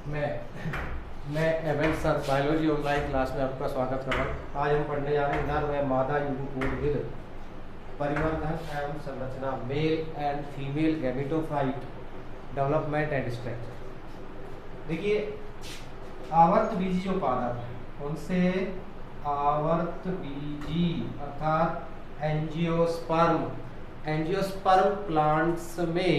मैं मैं MN sir biology online class में आपका स्वागत कर रहा हूँ। आज हम पढ़ने जा रहे हैं नर व मादा युग्मकोद्भिद परिवर्धन एवं संरचना, male and female gametophyte development and structure. देखिए, आवर्त बीजी जो पादप है उनसे आवर्त बीजी अर्थात एंजियोस्पर्म प्लांट्स में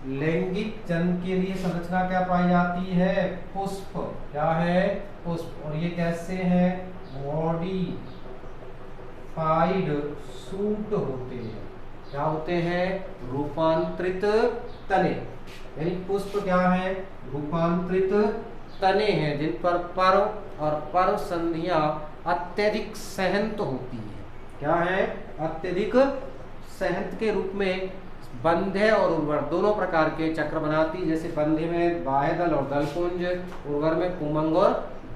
लैंगिक जन्म के लिए संरचना क्या पाई जाती है? पुष्प। क्या है? पुष्प। और ये कैसे हैं? मॉडिफाइड सूट होते हैं। क्या होते हैं? रूपांतरित तने। यानी पुष्प क्या है? रूपांतरित तने हैं जिन पर पर्व और पर्व संधियां अत्यधिक सहंत होती है। क्या है? अत्यधिक सहंत के रूप में बंध्य और उर्वर दोनों प्रकार के चक्र बनाती। जैसे बंध्य में बाह्यदल और दलपुंज, उर्वर में पुमंग और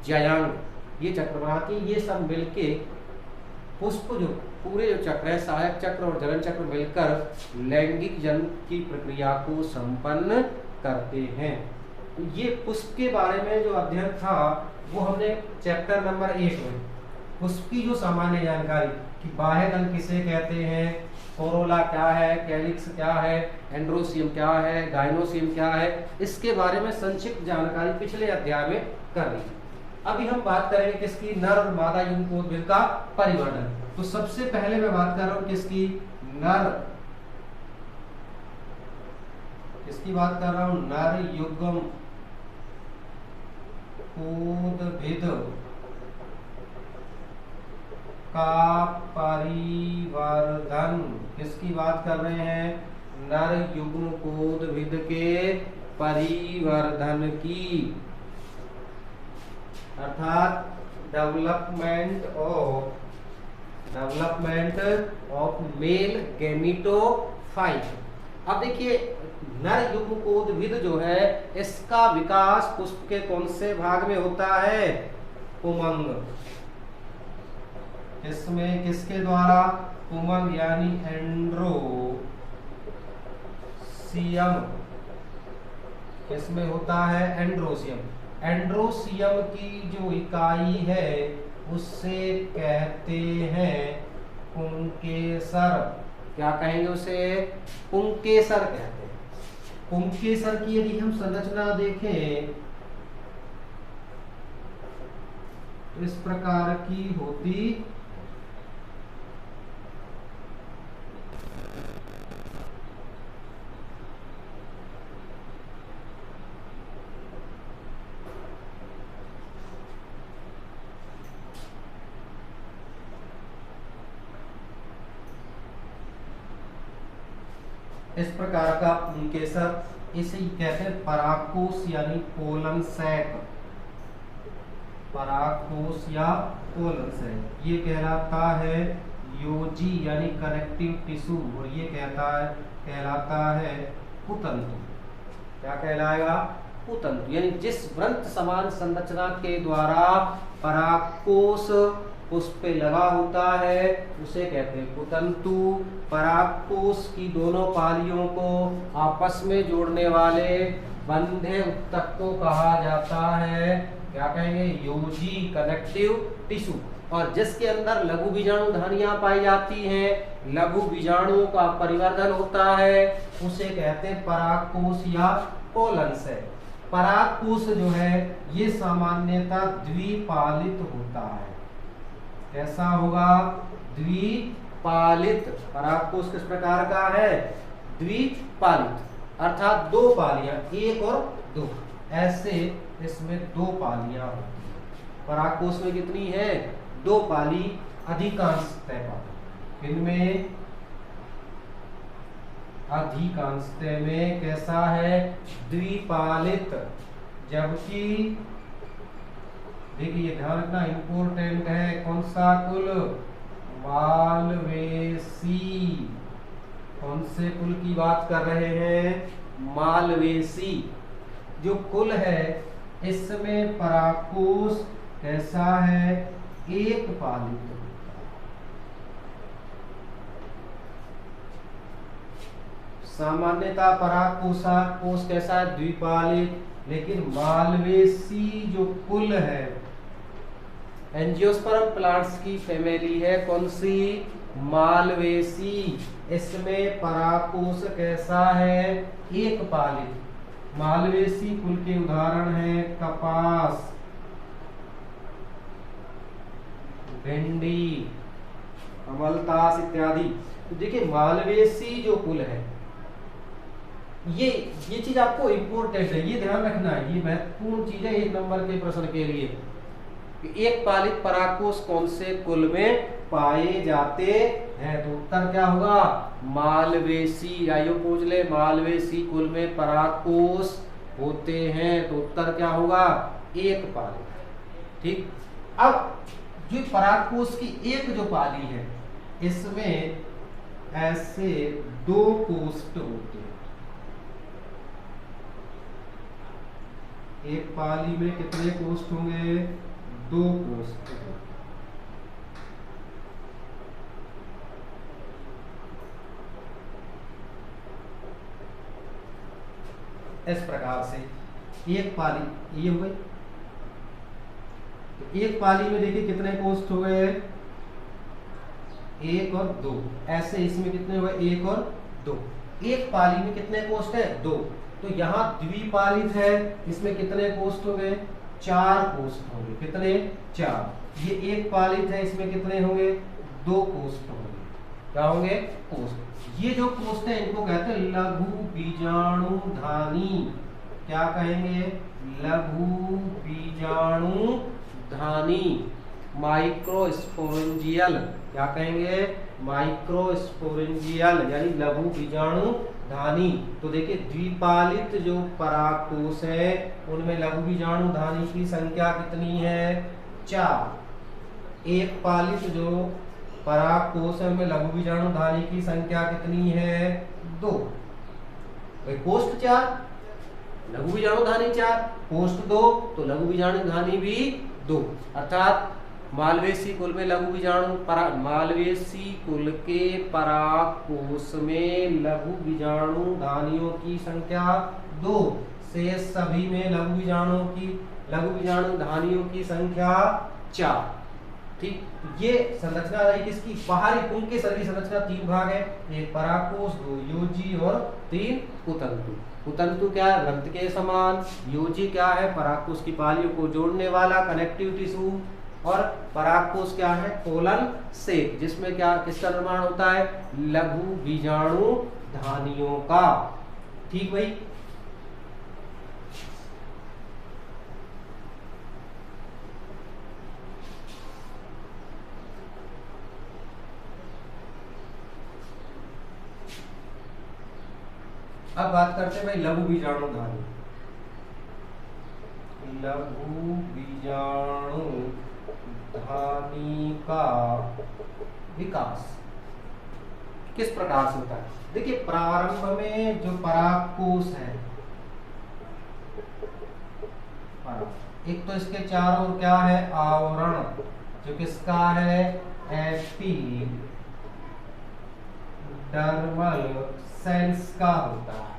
जयांग ये चक्र बनाती। ये सब मिलके पुष्प जो पूरे जो चक्र है, सहायक चक्र और जनन चक्र मिलकर लैंगिक जन्म की प्रक्रिया को संपन्न करते हैं। तो ये पुष्प के बारे में जो अध्ययन था वो हमने चैप्टर नंबर 1 में पुष्प की जो सामान्य जानकारी कि बाह्यदल किसे कहते हैं, कोरोला क्या है, कैलिक्स क्या है, एंड्रोसियम क्या है, गाइनोसियम क्या है, इसके बारे में संक्षिप्त जानकारी पिछले अध्याय में कर ली। अभी हम बात करेंगे किसकी? नर और मादा युग्मकोद्भिद का परिवर्धन। तो सबसे पहले मैं बात कर रहा हूं किसकी? किसकी बात कर रहा हूं? नर युग्मकोद्भिद का परिवर्धन। किसकी बात कर रहे हैं? नर युग्मकोद्भिद के परिवर्धन की, अर्थात डेवलपमेंट ऑफ मेल गैमेटोफाइट। अब देखिए, नर युग्मकोद्भिद जो है इसका विकास पुष्प के कौन से भाग में होता है? पुमंग। इसमें किसके द्वारा? पुमंग यानी एंड्रोसियम। किसमें होता है? एंड्रोसियम। एंड्रोसियम की जो इकाई है उससे कहते हैं पुंकेसर। क्या कहेंगे उसे? पुंकेसर कहते हैं। पुंकेसर की यदि हम संरचना देखें तो इस प्रकार की होती इस प्रकार का पुंकेसर। इसे कहते हैं परागकोश यानी पोलन सैक। परागकोश या पोलन सैक ये कहलाता है योजी यानी कनेक्टिव टिश्यू, और ये कहलाता है कुतंतु। क्या कहलाएगा? कुतंतु। यानी जिस वृंत समान संरचना के द्वारा परागकोश पुष्प पे लगा होता है उसे कहते हैं कुतंतु। परागकोश की दोनों पालियों को आपस में जोड़ने वाले बंधे उत्तक को कहा जाता है, क्या कहेंगे? योजी कनेक्टिव टिश्यू। और जिसके अंदर लघु बीजाणु धानियां पाई जाती हैं, लघु बीजाणुओं का परिवर्धन होता है, उसे कहते हैं परागकोश या पोलन से। परागकोश जो है ये सामान्यतः द्विपालित होता है। कैसा होगा? द्विपालित। परागकोश किस प्रकार का है? द्विपालित, अर्थात दो पालियां, एक और दो, ऐसे इसमें दो पालियां होती है। परागकोश में कितनी है? दो पाली अधिकांशतः पाते। इनमें अधिकांशतः में कैसा है? द्विपालित। जबकि देखिए, ध्यान रखना इंपोर्टेंट है, कौन सा कुल? मालवेसी। कौन से कुल की बात कर रहे हैं? मालवेसी जो कुल है इसमें परागकोश कैसा है? एक पालित। सामान्यतः परागकोश कैसा है? द्विपालित। लेकिन मालवेसी जो कुल है, एंजियोस्पर्म प्लांट्स की फैमिली है कौन सी? मालवेसी। इसमें परागकोश कैसा है? एक पालित। मालवेसी कुल के उदाहरण है कपास, भिंडी, अमलतास इत्यादि। तो देखिए मालवेसी जो कुल है, ये चीज आपको इंपॉर्टेंट है, ये ध्यान रखना है, ये महत्वपूर्ण चीज है 1 नंबर के प्रश्न के लिए। एक पालित परागकोश कौन से कुल में पाए जाते हैं? तो उत्तर क्या होगा? मालवेसी। आइयो पूछ ले, मालवेसी कुल में परागकोश होते हैं, तो उत्तर क्या होगा? एक पालित। ठीक। अब जो परागकोश की एक जो पाली है, इसमें ऐसे 2 कोष्ठ होते हैं। एक पाली में कितने कोष्ठ होंगे? 2 कोष्ठ। इस प्रकार से एक पाली ये हो गई। तो एक पाली में देखिए कितने कोष्ठ हो गए? 1 और 2। ऐसे इसमें कितने हुए? 1 और 2। एक पाली में कितने कोष्ठ है? 2। तो यहाँ द्विपालित है, इसमें कितने कोष्ठ हो गए? 4 कोष्ठ होंगे। कितने? 4। ये एक पालित है, इसमें कितने होंगे? 2 कोष्ठ होंगे। क्या होंगे? कोष्ठ। ये जो कोष्ठ है इनको कहते हैं लघु बीजाणुधानी। क्या कहेंगे? लघु बीजाणुधानी, माइक्रोस्पोरेंजियल। क्या कहेंगे? माइक्रोस्पोरेंजियल, यानी लघु बीजाणुधानी। तो देखिए द्विपालित जो परागकोश है उनमें लघु बीजाणुधानी की संख्या कितनी है? 4। एक पालित जो परागकोश है उनमें लघु बीजाणुधानी की संख्या कितनी है? 2। कोष्ठ 4, लघु बीजाणुधानी 4, कोष्ठ 2, तो लघु बीजाणुधानी भी 2। अर्थात मालवेसी कुल में मालवेसी कुल के परागकोश में लघु बीजाणुधानियों की संख्या 2, शेष सभी में लघु बीजाणुधानियों की संख्या 4। ठीक। ये संरचना रही किसकी? बाहरी पुंज के शरीर संरचना 3 भाग है, एक परागकोश, 2 योजी और 3 कुतंतु। कुतंतु क्या है? ग्रंथ के समान। योजी क्या है? परागकोश की पालियों को जोड़ने वाला कनेक्टिव टिश्यू। और परागकोश क्या है? कोलन सेक, जिसमें क्या किसका निर्माण होता है? लघु बीजाणुधानियों का। ठीक भाई। अब बात करते हैं भाई लघु बीजाणुधानी। लघु बीजाणुधानी का विकास किस प्रकार से होता है? देखिए प्रारंभ में जो परागकोश है, एक तो इसके चारों ओर क्या है? आवरण, जो किसका है? एपिडर्मल सेल्स का होता है।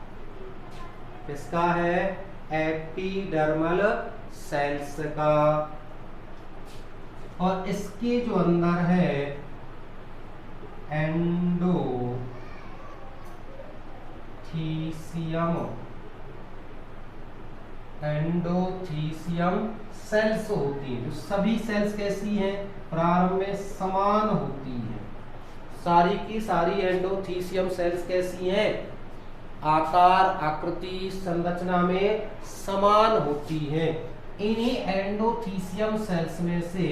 किसका है? एपिडर्मल सेल्स का। और इसके जो अंदर है एंडोथीसियम सेल्स होती हैं। जो सभी सेल्स कैसी हैं? प्रारंभ में समान होती हैं। सारी की सारी एंडोथीसियम सेल्स कैसी हैं? आकार, आकृति, संरचना में समान होती हैं। इन्हीं एंडोथीसियम सेल्स में से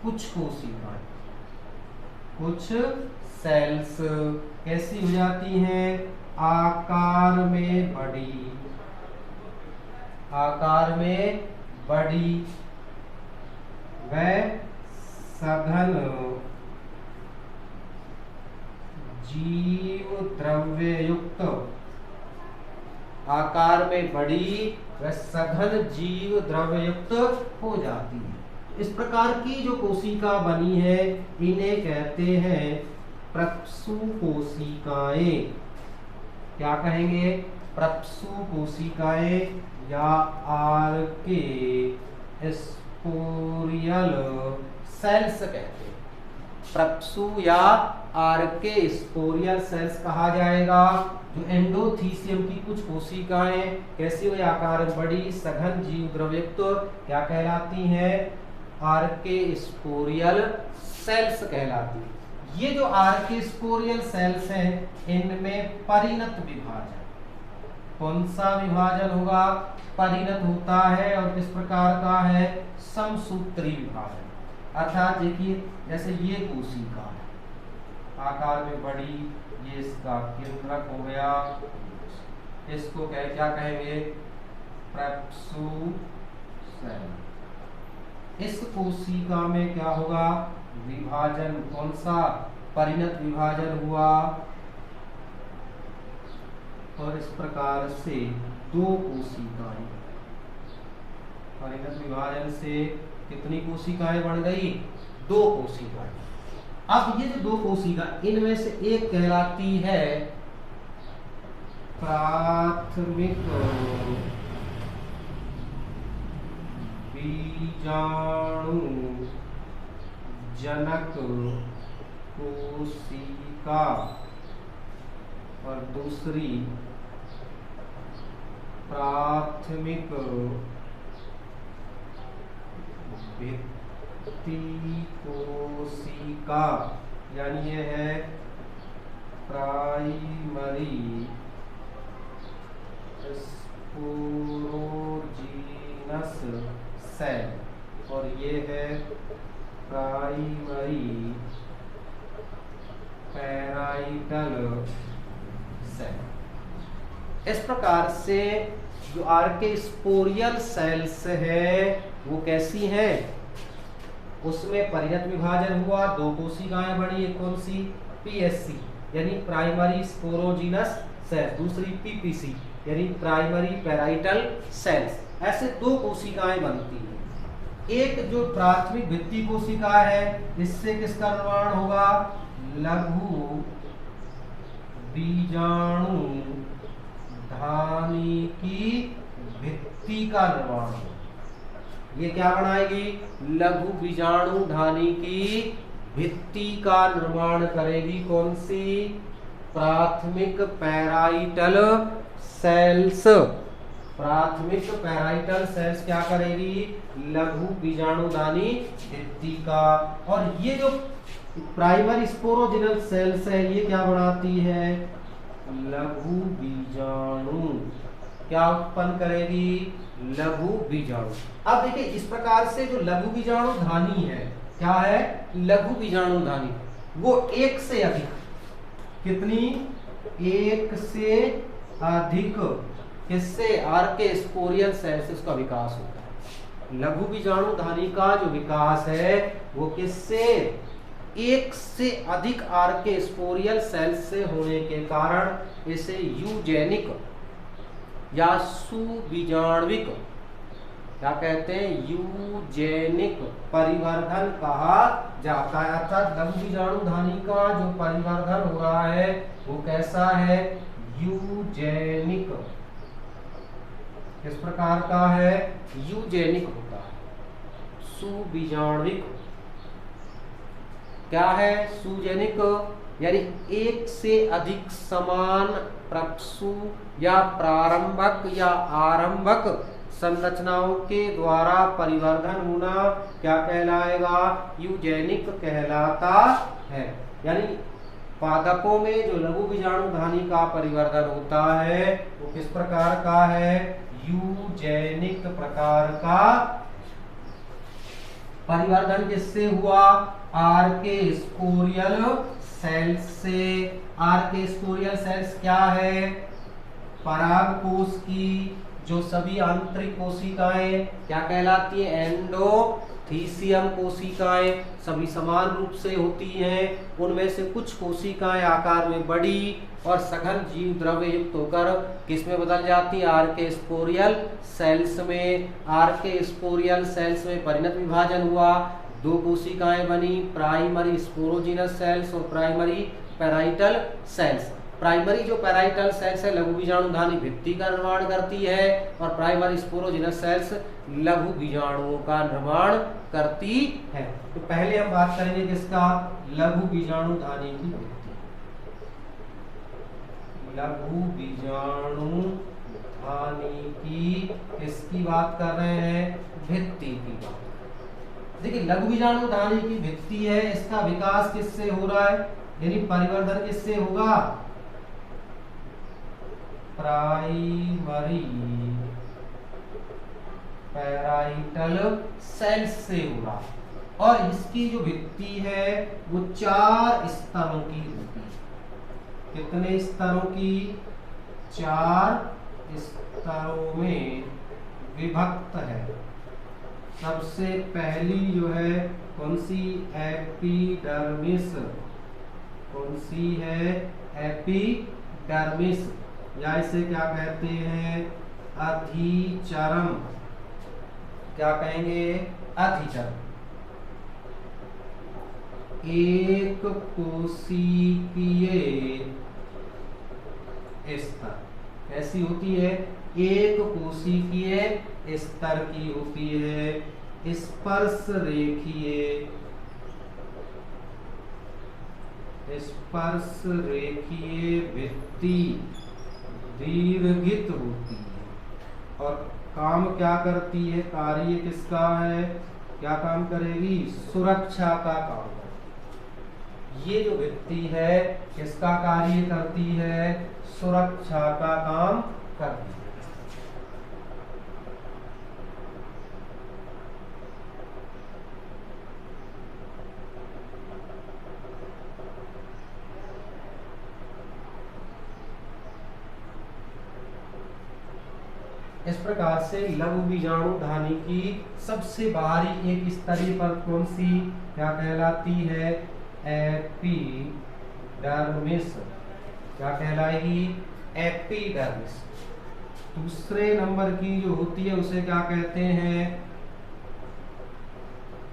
कुछ कोशिकाएं, कुछ सेल्स कैसी हो जाती हैं? आकार में बड़ी व सघन जीव द्रव्य युक्त, आकार में बड़ी व सघन जीव द्रव्य युक्त हो जाती है। इस प्रकार की जो कोशिका बनी है इन्हें कहते हैं प्रक्षु कोशिकाएं। क्या कहेंगे? प्रप्सु कोशिकाएं या आर्के स्पोरियल सेल्स कहते हैं। प्रप्सु या आर्के स्पोरियल सेल्स कहा जाएगा। जो एंडोथीसियम की कुछ कोशिकाएं कैसी हुई आकार में बड़ी सघन जीव द्रवयुक्त क्या कहलाती हैं? आर्के स्पोरियल सेल्स कहलाती है। ये जो आर्के स्पोरियल सेल्स हैं इनमें परिणत विभाजन, कौन सा विभाजन होगा? परिणत होता है। और किस प्रकार का है? समसूत्री विभाजन। अर्थात देखिए जैसे ये कोशिका है आकार में बड़ी, ये इसका केंद्रक हो गया, इसको क्या कहेंगे? प्रप्सु सेल। इस कोशिका में क्या होगा? विभाजन, कौन सा? परिणत विभाजन हुआ। और इस प्रकार से दो कोशिकाएं, परिणत विभाजन से कितनी कोशिकाएं बन गई? दो कोशिकाएं। अब ये जो दो कोशिका इनमें से एक कहलाती है प्राथमिक बीजाणु जनक कोशिका और दूसरी प्राथमिक भित्ति कोशिका, यानी ये है प्राइमरी स्पोरोजीनस सेल और ये है प्राइमरी पैराइटल सेल। इस प्रकार से जो आर्के स्पोरियल सेल्स है वो कैसी है? उसमें परिणत विभाजन हुआ, दो कोशिकाएं बनी, एक कौन सी? पीएससी यानी प्राइमरी स्पोरोजीनस सेल्स, दूसरी पीपीसी यानी प्राइमरी पैराइटल सेल्स। ऐसे दो कोशिकाएं बनती हैं। एक जो प्राथमिक भित्ति कोशिका है इससे किसका निर्माण होगा? लघु बीजाणु धानी की भित्ति का निर्माण होगा। ये क्या बनाएगी? लघु बीजाणु धानी की भित्ति का निर्माण करेगी। कौन सी? प्राथमिक पैराइटल सेल्स। प्राथमिक पैराइटल सेल्स क्या करेगी? लघु बीजाणुधानी भित्ति का। और ये जो प्राइमरी स्पोरोजिनल सेल्स है ये क्या बनाती है? लघु बीजाणु। क्या उत्पन्न करेगी? लघु बीजाणु। अब देखिए इस प्रकार से जो लघु बीजाणु धानी है, क्या है? लघु बीजाणु धानी, वो एक से अधिक, कितनी? एक से अधिक किससे? आर्के स्पोरियल सेल से उसका विकास होता है। लघु बीजाणु धानी का जो विकास है वो किससे? एक से अधिक आर्के स्पोरियल सेल से होने के कारण इसे यूजेनिक या सुबीजाण्विक क्या कहते हैं? यूजेनिक परिवर्धन कहा जाता है। अर्थात लघु बीजाणु धानी का जो परिवर्धन हो रहा है वो कैसा है? यूजेनिक। किस प्रकार का है? यूजेनिक होता है। सुबीजाण्विक क्या है? सुजेनिक यानी एक से अधिक समान प्रप्सु या प्रारंभक या आरंभक संरचनाओं के द्वारा परिवर्धन होना क्या कहलाएगा? यूजेनिक कहलाता है। यानी पादपों में जो लघु बीजाणु धानी का परिवर्धन होता है वो किस प्रकार का है? यूजेनिक प्रकार का परिवर्धन किससे हुआ? आर्के स्पोरियल सेल्स से। आर्के स्पोरियल सेल्स क्या है? परागकोश की जो सभी आंतरिक कोशिकाएं क्या कहलाती है? एंडोथीसियम कोशिकाएं सभी समान रूप से होती हैं। उनमें से कुछ कोशिकाएं आकार में बड़ी और सघन जीव द्रव्य युक्त होकर किस में बदल जाती है? आर्के स्पोरियल सेल्स में। आर्के स्पोरियल सेल्स में परिणत विभाजन हुआ, दो कोशिकाएं बनी, प्राइमरी स्पोरोजिनस सेल्स और प्राइमरी पैराइटल सेल्स। प्राइमरी जो पैराइटल सेल्स है लघु बीजाणुधानी भित्ति का निर्माण करती है और प्राइमरी स्पोरोजिनस सेल्स लघु बीजाणुओं का निर्माण करती है। तो पहले हम बात करेंगे किसका, लघु बीजाणुधानी की भित्ति। लघु बीजाणुधानी की किसकी बात कर रहे हैं, भित्ति की बात। देखिए लघु बीजाणुधानी की भित्ति है, इसका विकास किससे हो रहा है, यानी परिवर्धन किससे होगा, प्राइमरी पैराइटल सेल्स से होगा। और इसकी जो भित्ति है वो 4 स्तरों की होती है। कितने स्तरों की, 4 स्तरों में विभक्त है। सबसे पहली जो है कौन सी, एपिडर्मिस। कौन सी है, एपिडर्मिस, या इसे क्या कहते हैं, अधिचर्म। क्या कहेंगे, अधिचर्म। एक कोशिकीय स्तर कैसी होती है, एक कोशिकीय स्तर की होती है। स्पर्श रेखीय भित्ति दीर्घित होती है। और काम क्या करती है, कार्य किसका है, क्या काम करेगी, सुरक्षा का काम करेगी। ये जो भित्ति है किसका कार्य करती है, सुरक्षा का काम करती है। इस प्रकार से लघु बीजाणुधानी की सबसे बाहरी एक स्तरीय परत कौन सी, क्या कहलाती है, एपिडर्मिस। क्या कहलाएगी, एपिडर्मिस। दूसरे नंबर की जो होती है उसे क्या कहते हैं,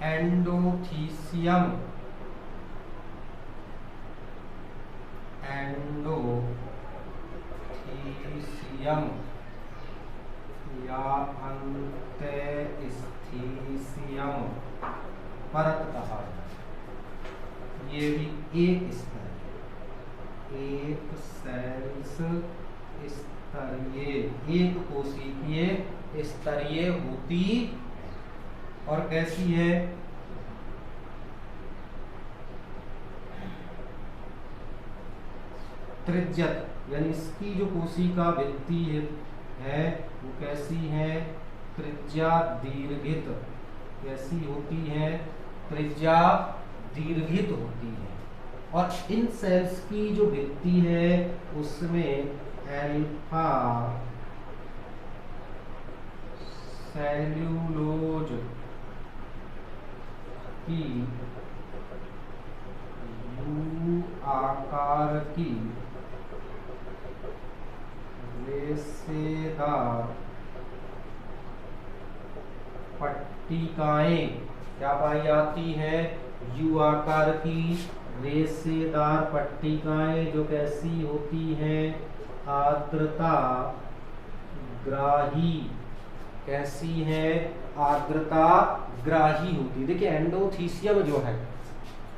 एंडोथीसियम। एंडोथीसियम या अंतःस्थीसियम परत कहा जाता है। ये भी एक स्तर, एक सेल्स स्तरीय, एक कोशिकीय स्तरीय होती। और कैसी है, त्रिज्यत, यानी इसकी जो कोशिका भित्ति है वो कैसी है, त्रिज्या दीर्घित। कैसी होती है, त्रिज्या दीर्घित होती है। और इन सेल्स की जो भित्ति है उसमें अल्फा सेल्यूलोज की यू आकार की रेशेदार पट्टिकाएं क्या पाई जाती हैं, यू आकार की रेशेदार पट्टिकाएं जो कैसी होती हैं, आर्द्रता ग्राही। कैसी है, आर्द्रता ग्राही होती है। देखिए एंडोथीसियम जो है,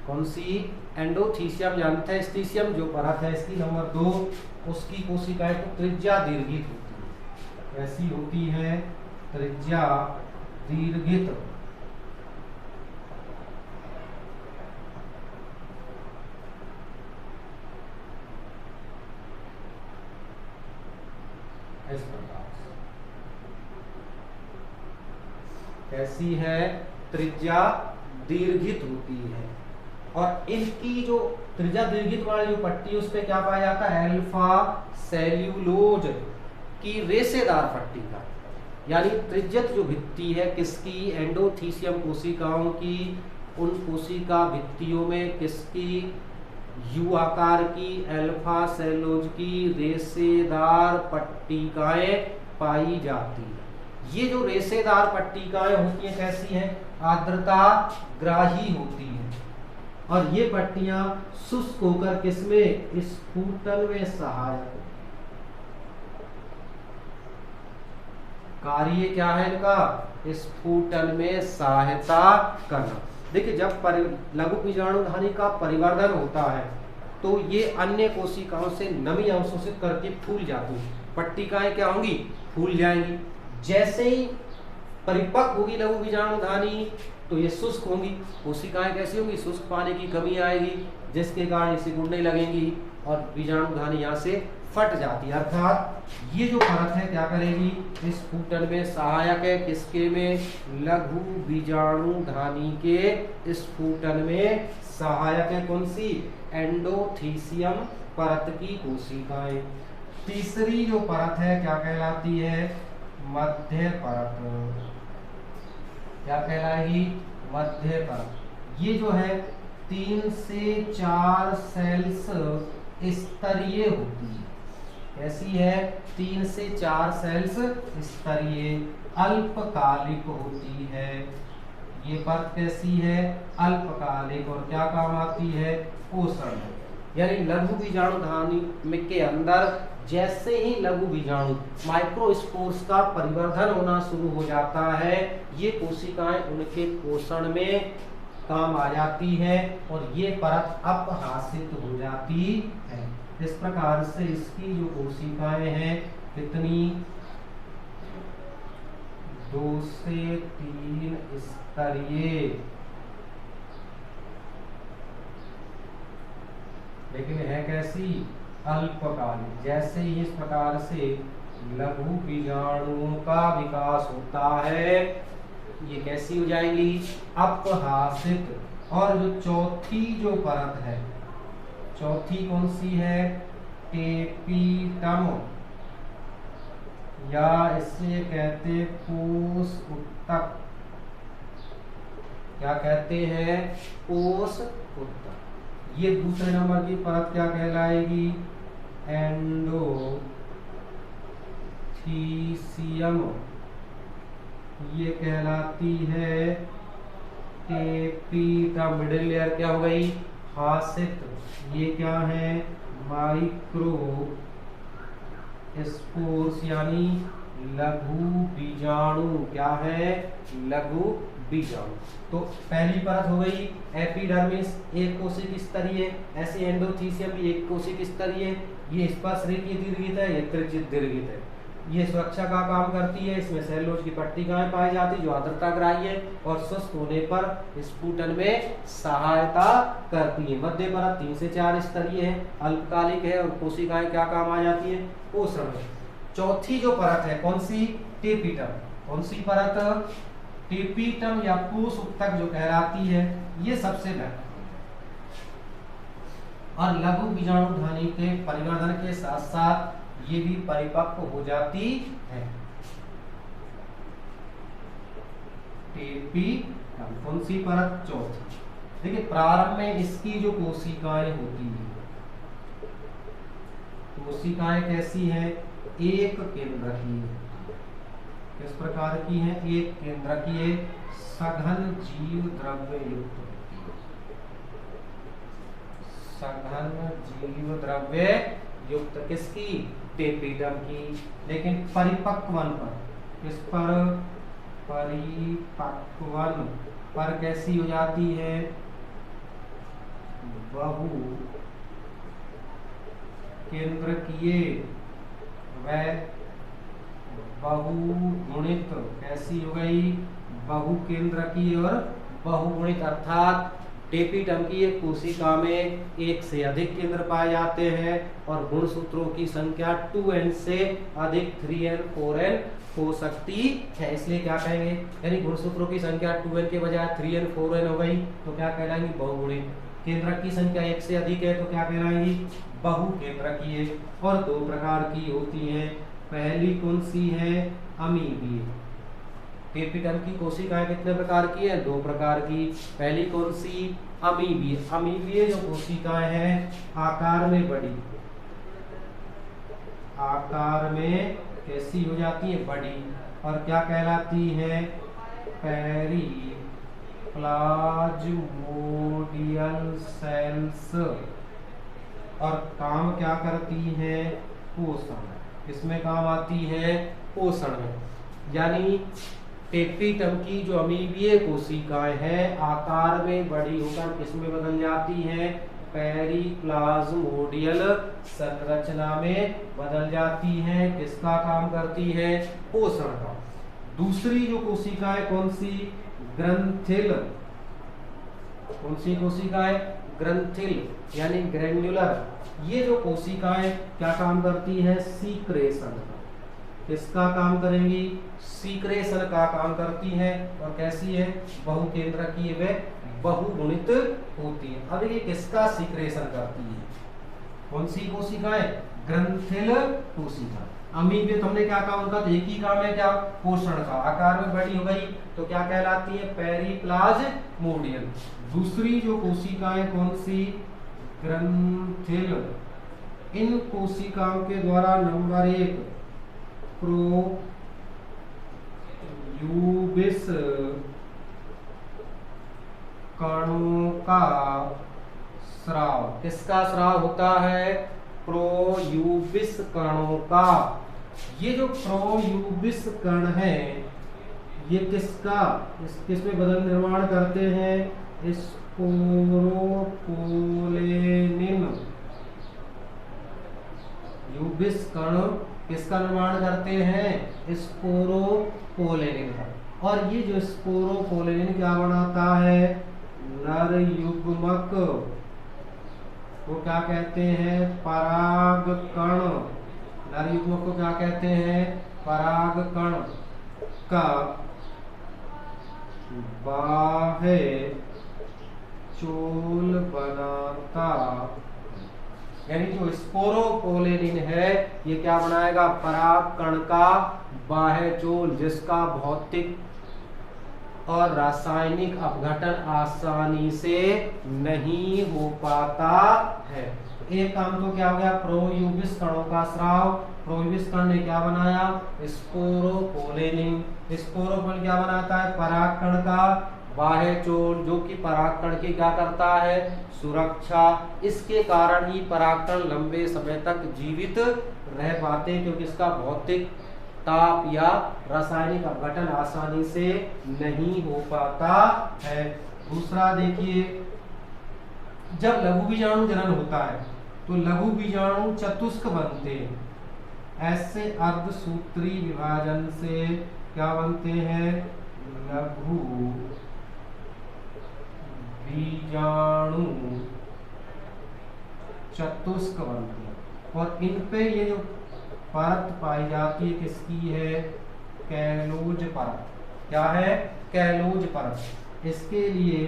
कौन सी, एंडोथीसियम जानते हैं, स्टीसियम जो परत है इसकी नंबर 2, उसकी कोशिकाएं तो त्रिज्या दीर्घित होती है। कैसी होती है, त्रिज्या दीर्घित। इस प्रकार से कैसी है, त्रिज्या दीर्घित होती है। और इनकी जो त्रिज्या दीर्घित वाली जो पट्टी उस पे क्या पाया जाता है, अल्फा सेल्यूलोज की रेशेदार पट्टिका। यानी त्रिज्यत जो भित्ति है किसकी, एंडोथीसियम कोशिकाओं की, उन कोशिका भित्तियों में किसकी, यू आकार की अल्फा सेल्यूलोज की रेशेदार पट्टिकाएं पाई जाती है। ये जो रेशेदार पट्टिकाएं होती हैं कैसी हैं, आर्द्रता ग्राही होती हैं। और ये पट्टियां शुष्क होकर किसमें, स्फुटन में सहायक। कार्य क्या है इनका, स्फुटन में सहायता करना। देखिए जब लघु बीजाणुधानी का परिवर्धन होता है तो ये अन्य कोशिकाओं से नमी अवशोषित करके फूल जाती है, पट्टिकाएं क्या होंगी, फूल जाएंगी। जैसे ही परिपक्व होगी लघु बीजाणुधानी तो ये शुष्क होंगी, कोशिकाएं कैसी होंगी, शुष्क, पानी की कमी आएगी जिसके कारण इसे गुड़ने लगेंगी और बीजाणुधानी यहाँ से फट जाती है। अर्थात ये जो परत है क्या करेगी, स्फुटन में सहायक है, किसके में, लघु बीजाणुधानी के स्फुटन में सहायक है। कौन सी, एंडोथीसियम परत की कोशिकाएं। तीसरी जो परत है क्या कहलाती है, मध्य परत। क्या कहलाएगी, मध्य परत। ये जो है 3 से 4 सेल्स स्तरीय होती है। कैसी है, 3 से 4 सेल्स स्तरीय, अल्पकालिक होती है। ये परत कैसी है, अल्पकालिक, और क्या काम आती है, पोषण। यानी लघु बीजाणुधानी में के अंदर जैसे ही लघु बीजाणु माइक्रोस्पोर्स का परिवर्धन होना शुरू हो जाता है, ये कोशिकाएं उनके पोषण में काम आ जाती है और ये परत अपहासित हो जाती है। इस प्रकार से इसकी जो कोशिकाएं हैं कितनी, 2 से 3 स्तरीय, लेकिन है कैसी, अल्पकालिक। जैसे ही इस प्रकार से लघु बीजाणुओं का विकास होता है ये कैसी हो जाएंगी, अपहासित। और जो चौथी जो परत है, चौथी कौन सी है, टेपिटम, या इसे कहते कोष उत्तक। क्या कहते हैं, कोष उत्तक। ये दूसरे नंबर की परत क्या कहलाएगी, एंडोथीसियम। ये कहलाती है टेपिटम। मिडिल लेयर क्या हो गई, हासित। ये क्या है, माइक्रो स्पोर्स यानी लघु बीजाणु। क्या है, लघु बीजाणु। तो पहली परत हो गई एपिडर्मिस, एक कोशिक स्तरीय। ऐसे एंडोथीसियम भी एक कोशिक स्तरीय। ये स्पर्शरेखीय दीर्घित है, ये त्रिज्यित दीर्घित है। ये सुरक्षा का काम करती है, इसमें सेलुलोज की पट्टिकाएं पाई जाती जो आर्द्रता ग्राह्य है और शुष्क होने पर स्फुटन में सहायता करती है। मध्य परत 3 से 4 स्तरीय है, अल्पकालिक है और कोशिकाएं क्या काम आ जाती है, पोषण में। चौथी जो परत है कौन सी, टेपिटम। कौन सी परत, टेपिटम या कोष उत्तक जो कहलाती है, ये सबसे महत्वपूर्ण। और लघु बीजाणुधानी के परिवर्धन के साथ साथ ये भी परिपक्व हो जाती है। टेपिटम कौन सी परत, चौथी। देखिए प्रारंभ में इसकी जो कोशिकाएं होती है, कोशिकाएं कैसी है, एक केंद्रकीय। किस प्रकार की है, एक केंद्रकीय, सघन जीव द्रव्य युक्त। सघन जीव द्रव्य युक्त किसकी, टेपिटम की। लेकिन परिपक्वन पर, किस पर, परिपक्वन पर कैसी हो जाती है, बहु केंद्रकीय व बहुगुणित। कैसी हो गई, बहुकेंद्रकीय और बहुगुणित। अर्थात टेपिटम की एक कोशिका में एक से अधिक केंद्र पाए जाते हैं और गुणसूत्रों की संख्या 2n से अधिक 3n 4n हो सकती है। इसलिए क्या कहेंगे, यानी गुणसूत्रों की संख्या 2n के बजाय 3n 4n हो गई तो क्या कहलाएंगी, बहुगुणित। केंद्रक की संख्या 1 से अधिक है तो क्या कहलाएंगी, बहुकेंद्रकीय। और 2 प्रकार की होती है। पहली कौन सी है, अमीबीय। टेपिटम की कोशिकाएं कितने प्रकार की है, 2 प्रकार की। पहली कौन सी, अमीबीय। अमीबीय जो कोशिकाएं हैं आकार में बड़ी, आकार में कैसी हो जाती है, बड़ी, और क्या कहलाती है, पेरिप्लाज्मिक प्लाज्मोडियल सेल्स, और काम क्या करती है? पोषण। इसमें काम आती है पोषण में। यानी टेपिटम की जो अमीबीय कोशिकाएं हैं आकार में बड़ी होकर किसमें बदल जाती हैं? पेरिप्लाज्मोडियल संरचना में बदल जाती हैं। किसका काम करती है? पोषण का। दूसरी जो कोशिका है कौन सी? ग्रंथिल। कौन सी कोशिका है? ग्रंथिल यानी ग्रैन्युलर। ये जो कोशिकाएं क्या काम करती है? सीक्रेशन का। किसका काम करेंगी? सीक्रेशन का काम करती है। और कैसी है? बहुकेंद्रकीय व बहुगुणित होती है। अब ये किसका सीक्रेशन करती है? कौन सी कोशिकाएं? ग्रंथिल कोशिका। अमीबे तो हमने क्या काम उनका? तो एक ही काम है, क्या? पोषण का। आकार में बड़ी हो गई तो क्या कहलाती है? पेरिप्लाज्मोडियल। दूसरी जो कोशिकाएं कौन सी? ग्रंथिल। इन कोशिकाओं के द्वारा नंबर 1 प्रोयूबिस कणों का स्राव। किसका स्राव होता है? प्रोयूबिस कणों का। ये जो प्रोयूबिस कण है ये किसका किसमें बदल निर्माण करते हैं? स्पोरोपोलेनिन। यूबिस कण किसका निर्माण करते हैं? स्पोरोपोलेनिन का। और ये जो स्पोरोपोलेनिन क्या बनाता है? नर युग्मक को क्या कहते हैं? परागकण। नर युग्मक को क्या कहते हैं? परागकण का बाह्य चोल बनाता। यानी जो स्पोरोपोलेनिन है ये क्या बनाएगा? परागकण का बाह्य चोल, जिसका भौतिक और रासायनिक अपघटन आसानी से नहीं हो पाता है। एक काम तो क्या हो गया? प्रोयूबिस कणों का स्राव। प्रोयूबिस कण ने क्या बनाया? स्पोरोपोलेनिन। स्पोरोपोलेनिन क्या बनाता है? परागकण का बाह्य चोल, जो कि परागकण की क्या करता है? सुरक्षा। इसके कारण ही परागकण लंबे समय तक जीवित रह पाते हैं, क्योंकि इसका भौतिक ताप या रासायनिक अपघटन आसानी से नहीं हो पाता है। दूसरा देखिए, जब लघु बीजाणु जनन होता है तो लघु बीजाणु चतुष्क बनते हैं। ऐसे अर्धसूत्री विभाजन से क्या बनते हैं? लघु बीजाणु चतुष्क बनते हैं। और इन पे ये जो परत पाई जाती है किसकी है? कैलोज परत। क्या है? कैलोज परत। इसके लिए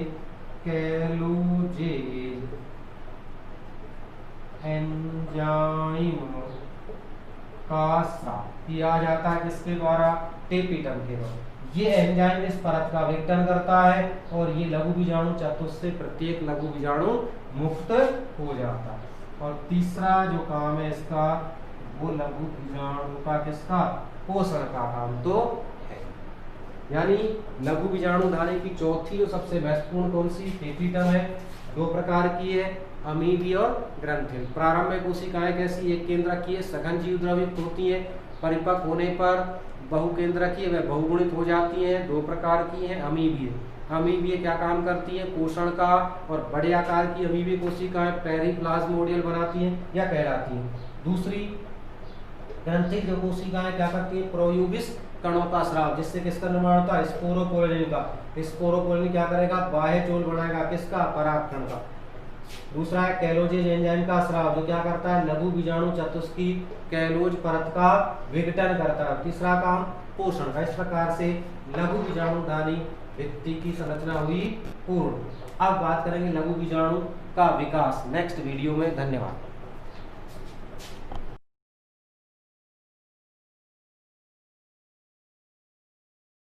कैलोजेज एंजाइम का स्राव किया जाता है। किसके द्वारा? टेपिटम के द्वारा। ये एंजाइम इस परत का विघटन करता है और ये लघु बीजाणु चतुष्क से प्रत्येक लघु बीजाणु मुक्त हो जाता है। और तीसरा जो काम है इसका, वो लघु बीजाणु का किसका? पोषण का काम तो है। यानी लघु बीजाणु धानी की चौथी जो सबसे महत्वपूर्ण कौन सी? टेपिटम है। 2 प्रकार की है, अमीबी और ग्रंथिल। प्रारंभ में कोशिकाएं कैसी? एक केंद्रकीय सघन जीव द्रवित होती है। परिपक्व होने पर बहुकेंद्रकीय व बहुगुणित हो जाती हैं। 2 प्रकार की हैं, अमीबीय। अमीबीय क्या काम करती है? पोषण का। और बड़े आकार की अमीबीय कोशिकाएं पेरिप्लाज्मोडियल बनाती हैं या कहलाती हैं। दूसरी ग्रंथिल जो कोशिकाएं क्या करती है? प्रोयूबिस कणों का स्राव, जिससे किसका निर्माण होता है? स्पोरोपोलेनिन का। स्पोरोपोलेनिन क्या करेगा? बाह्य चोल बनाएगा। किसका? परागकण का। दूसरा है कैलोजेज एंजाइम का स्राव, जो क्या करता है? लघु बीजाणु चतुष्क की कैलोज परत का विघटन करता है। तीसरा काम पोषण का। इस प्रकार से लघु बीजाणुधानी भित्ति की संरचना हुई पूर्ण। अब बात करेंगे लघु बीजाणु का विकास नेक्स्ट वीडियो में। धन्यवाद।